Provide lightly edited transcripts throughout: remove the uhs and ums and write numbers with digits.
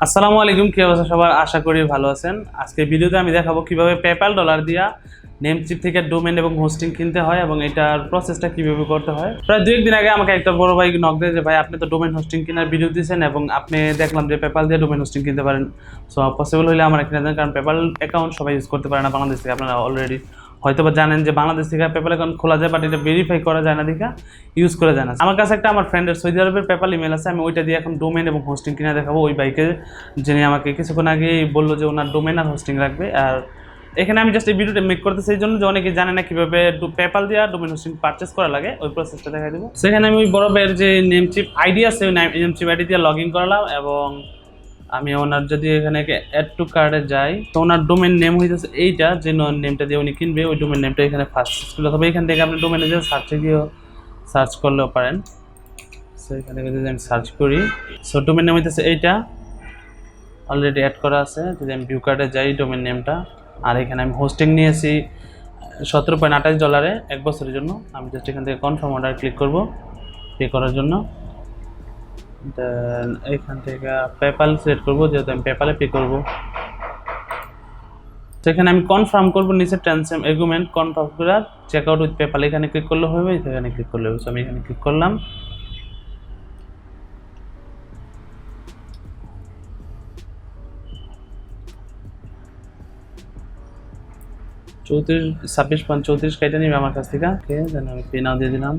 আসসালামু আলাইকুম, কি অবস্থা সবার? আশা করি ভালো আছেন। আজকে ভিডিওতে আমি দেখাবো কিভাবে পেপ্যাল ডলার দিয়া নেমচিপ থেকে ডোমেন এবং হোস্টিং কিনতে হয় এবং এটার প্রসেসটা কিভাবে করতে হয়। প্রায় 2-1 দিন আগে আমাকে একটা বড় ভাই নক দেয় যে ভাই আপনি তো ডোমেন হোস্টিং কেনার ভিডিও দিয়েছেন এবং আপনি দেখলাম যে পেপ্যাল দিয়ে ডোমেন হোস্টিং কিনতে পারেন। সো পসিবল হলে আমার কিনে দেন, কারণ পেপ্যাল অ্যাকাউন্ট সবাই ইউজ করতে পারে না বাংলাদেশ থেকে। আপনারা অলরেডি হয়তো বা জানেন যে বাংলাদেশ থেকে পেপ্যাল অ্যাকাউন্ট খোলা যায়, বাট এটা ভেরিফাই করা যায় না, দেখা ইউজ করা যায় না। আমার কাছে একটা আমার ফ্রেন্ডের সৌদি আরবের পেপ্যাল ইমেল আছে, আমি ওইটা দিয়ে এখন ডোমেন এবং হোস্টিং কিনে দেখাবো। ওই বাইকে যিনি আমাকে কিছুক্ষণ আগেই বললো যে ওনার ডোমেন আর হোস্টিং রাখবে। আর এখানে আমি জাস্ট এই ভিডিওটা মেক করতেছি এই জন্য যে অনেকে জানে না কীভাবে পেপ্যাল দিয়ে ডোমেন হোস্টিং পারচেস করা লাগে, ওই প্রসেসটা দেখাই দেবো। সেখানে আমি ওই বড় ভাইয়ের যে নেমচিপ আইডি আছে ওই নেমচিপ আইডি দিয়ে লগ ইন করলাম এবং আমি ওনার যদি এখানে অ্যাড টু কার্ডে যাই তো ওনার ডোমেন নেম হইতেছে এইটা, যে নেমটা দিয়ে উনি কিনবে ওই ডোমেন নেমটা এখানে ফার্স্ট অথবা এখান থেকে আপনি ডোমেনে যে সার্চে গিয়েও সার্চ করলেও পারেন। সো এখানে যদি আমি সার্চ করি, সো ডোমেন নেম হইতেছে এইটা, অলরেডি অ্যাড করা আছে। যদি আমি ভিউ কার্ডে যাই ডোমেন নেমটা, আর এখানে আমি হোস্টিং নিয়েছি $17.28 1 বছরের জন্য। আমি জাস্ট এখান থেকে কনফার্ম অর্ডার ক্লিক করব পে করার জন্য। দেন এখান থেকে পেপ্যাল সিলেক্ট করবো, যেহেতু আমি পেপ্যালে পে করবো। তো এখানে আমি কনফার্ম করবো, নিচে টার্মস এন্ড এগ্রিমেন্ট কনফার্ম করে চেক আউট উইথ পেপ্যাল এখানে ক্লিক করলে হবে, এখানে ক্লিক করলে হবে। আমি এখানে ক্লিক করলাম। $26.34 কেটে নিবে আমার কাছ থেকে। ওকে, দেন আমি পে নাও দিয়ে দিলাম।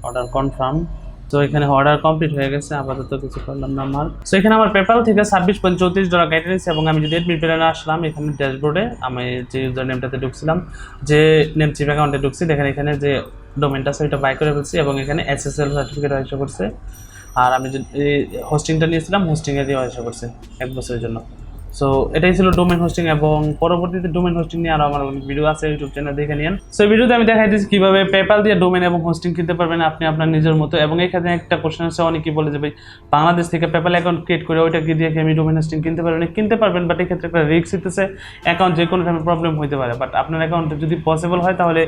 Order confirm. তো এখানে অর্ডার কমপ্লিট হয়ে গেছে, আপাতত কিছু করলাম না আমার। তো এখানে আমার পেপ্যাল থেকে $26.34 কেটে নিয়েছে এবং আমি যদি এডমিন প্যানেলে আসলাম, এখানে ড্যাশবোর্ডে আমি যে ইউজার নেমটাতে ঢুকছিলাম, যে নেমচিপ অ্যাকাউন্টে ঢুকছি, দেখেন এখানে যে ডোমেনটা আছে ওইটা বাই করে ফেলছি এবং এখানে SSL সার্টিফিকেট ইস্যু করছে। আর আমি যে হোস্টিংটা নিয়েছিলাম হোস্টিংয়ে দিয়ে ইস্যু করছে 1 বছরের জন্য। সো এটাই ছিল ডোমেন হোস্টিং এবং পরবর্তীতে ডোমেন হোস্টিং নিয়ে আরও আমার ভিডিও আছে, ইউটিউব চ্যানেল দেখে নিন। সো ভিডিওতে আমি দেখাই দিচ্ছি কীভাবে পেপ্যাল দিয়ে ডোমেন এবং হোস্টিং কিনতে পারবেন আপনি আপনার নিজের মতো। এবং এখানে একটা কোশ্চেন আছে, অনেকেই বলে যে ভাই বাংলাদেশ থেকে পেপ্যাল অ্যাকাউন্ট ক্রিয়েট করে ওইটা দিয়ে কি আমি ডোমেন হোস্টিং কিনতে পারবেন, বাট এক্ষেত্রে একটা রিস্ক হইতেছে, অ্যাকাউন্ট যে কোনো টাইমে প্রবলেম হতে পারে। বাট আপনার অ্যাকাউন্টে যদি পসিবল হয় তাহলে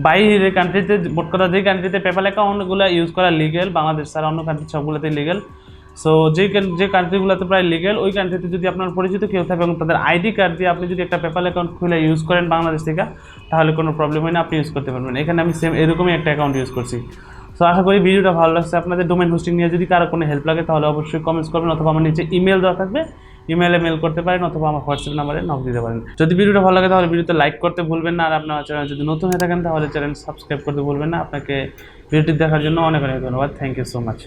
বাইরের কান্ট্রিতে, মোট কথা যে কান্ট্রিতে পেপ্যাল অ্যাকাউন্টগুলো ইউজ করা লিগেল, বাংলাদেশ ছাড়া অন্য কান্ট্রি সবগুলোতেই লিগেল। সো যে কান্ট্রিগুলোতে প্রায় লিগেল, ওই কান্ট্রিতে যদি আপনার পরিচিত কেউ থাকে এবং তাদের আইডি কার্ড দিয়ে আপনি যদি একটা পেপ্যাল অ্যাকাউন্ট খুলে ইউজ করেন বাংলাদেশ থেকে, তাহলে কোনো প্রবলেম হয় না, আপনি ইউজ করতে পারবেন। এখানে আমি সেম এরকমই একটা অ্যাকাউন্ট ইউজ করছি। সো আশা করি ভিডিওটা ভালো লাগছে আপনাদের। ডোমেন হোস্টিং নিয়ে যদি কারো কোনো হেল্প লাগে তাহলে অবশ্যই কমেন্টস করবেন, অথবা আমার নিচে ইমেল দেওয়া থাকবে, ইমেলে মেল করতে পারেন, অথবা আমার হোয়াটসঅ্যাপ নাম্বারে নক দিতে পারেন। যদি ভিডিওটা ভালো লাগে তাহলে ভিডিওতে লাইক করতে ভুলবেন না, আর আপনার চ্যানেল যদি নতুন হয়ে থাকেন তাহলে চ্যানেল সাবস্ক্রাইব করতে ভুলবেন না। আপনাকে ভিডিওটি দেখার জন্য অনেক অনেক ধন্যবাদ। Thank you so much.